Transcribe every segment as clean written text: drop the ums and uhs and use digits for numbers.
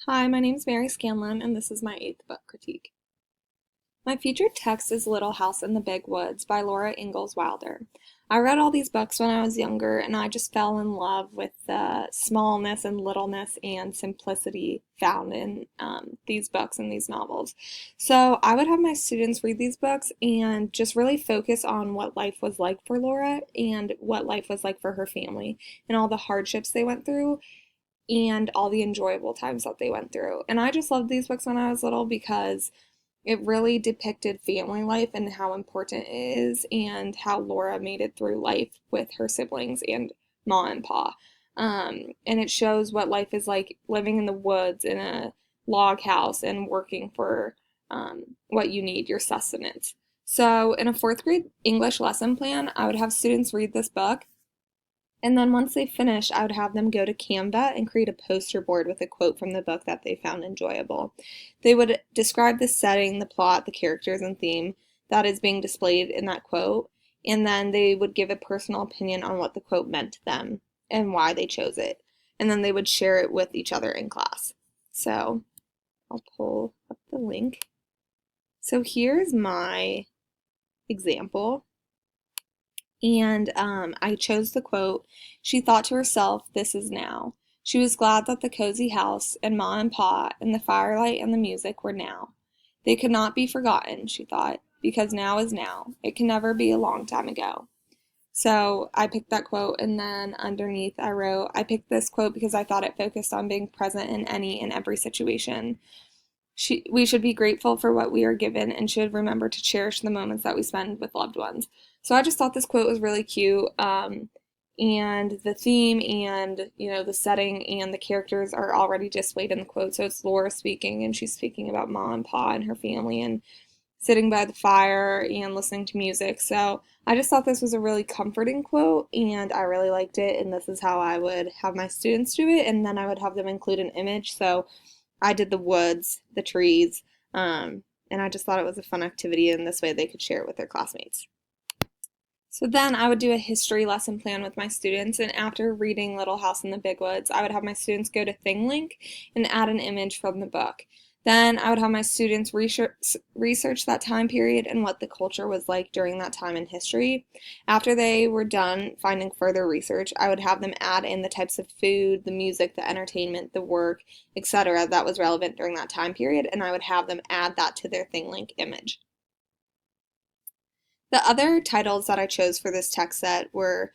Hi, my name is Mary Scanlon, and this is my eighth book critique. My featured text is Little House in the Big Woods by Laura Ingalls Wilder. I read all these books when I was younger, and I just fell in love with the smallness and littleness and simplicity found in these books and these novels. So I would have my students read these books and just really focus on what life was like for Laura and what life was like for her family and all the hardships they went through and all the enjoyable times that they went through. And I just loved these books when I was little because it really depicted family life and how important it is and how Laura made it through life with her siblings and Ma and Pa. And it shows what life is like living in the woods in a log house and working for what you need, your sustenance. So, in a fourth grade English lesson plan, I would have students read this book, and then once they finished, I would have them go to Canva and create a poster board with a quote from the book that they found enjoyable. They would describe the setting, the plot, the characters, and theme that is being displayed in that quote, and then they would give a personal opinion on what the quote meant to them and why they chose it. And then they would share it with each other in class. So I'll pull up the link. So here's my example. And I chose the quote, "She thought to herself, 'This is now.' She was glad that the cozy house and Ma and Pa and the firelight and the music were now. They could not be forgotten, she thought, because now is now. It can never be a long time ago." So I picked that quote, and then underneath I wrote, "I picked this quote because I thought it focused on being present in any and every situation. We should be grateful for what we are given and should remember to cherish the moments that we spend with loved ones." So I just thought this quote was really cute. And the theme and the setting and the characters are already displayed in the quote. So it's Laura speaking, and she's speaking about Ma and Pa and her family and sitting by the fire and listening to music. So I just thought this was a really comforting quote, and I really liked it. And this is how I would have my students do it, and then I would have them include an image. So I did the woods, the trees, and I just thought it was a fun activity, and this way they could share it with their classmates. So then I would do a history lesson plan with my students, and after reading Little House in the Big Woods, I would have my students go to ThingLink and add an image from the book. Then I would have my students research that time period and what the culture was like during that time in history. After they were done finding further research, I would have them add in the types of food, the music, the entertainment, the work, etc. that was relevant during that time period, and I would have them add that to their ThingLink image. The other titles that I chose for this text set were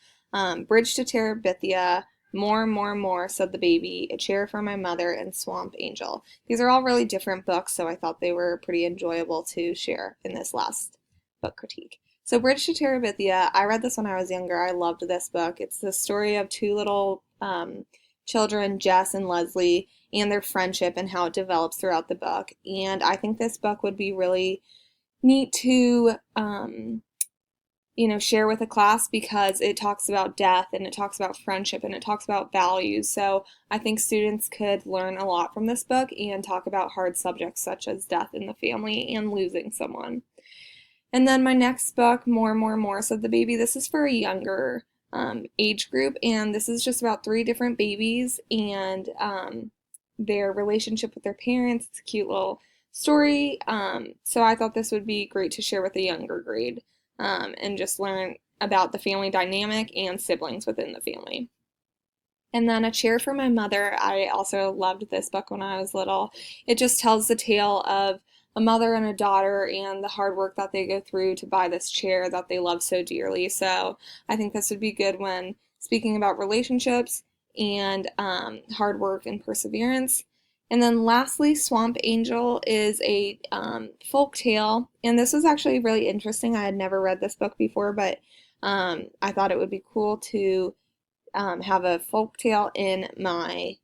Bridge to Terabithia, More, More, More, Said the Baby, A Chair for My Mother, and Swamp Angel. These are all really different books, so I thought they were pretty enjoyable to share in this last book critique. So Bridge to Terabithia, I read this when I was younger. I loved this book. It's the story of two little children, Jess and Leslie, and their friendship and how it develops throughout the book. And I think this book would be really neat to share with a class because it talks about death and it talks about friendship and it talks about values. So I think students could learn a lot from this book and talk about hard subjects such as death in the family and losing someone. And then my next book, More, More, More, Said the Baby. This is for a younger age group, and this is just about three different babies and their relationship with their parents. It's a cute little story. So I thought this would be great to share with a younger grade and just learn about the family dynamic and siblings within the family. And then A Chair for My Mother. I also loved this book when I was little. It just tells the tale of a mother and a daughter and the hard work that they go through to buy this chair that they love so dearly. So I think this would be good when speaking about relationships and hard work and perseverance. And then lastly, Swamp Angel is a folk tale, and this was actually really interesting. I had never read this book before, but I thought it would be cool to have a folk tale in my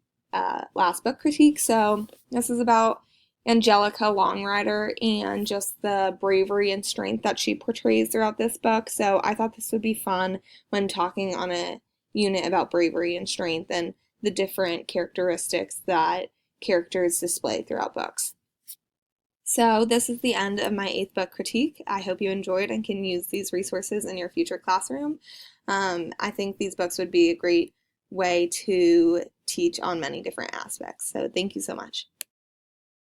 last book critique. So this is about Angelica Longrider and just the bravery and strength that she portrays throughout this book. So I thought this would be fun when talking on a unit about bravery and strength and the different characteristics that characters display throughout books. So this is the end of my eighth book critique. I hope you enjoyed and can use these resources in your future classroom. I think these books would be a great way to teach on many different aspects. So thank you so much.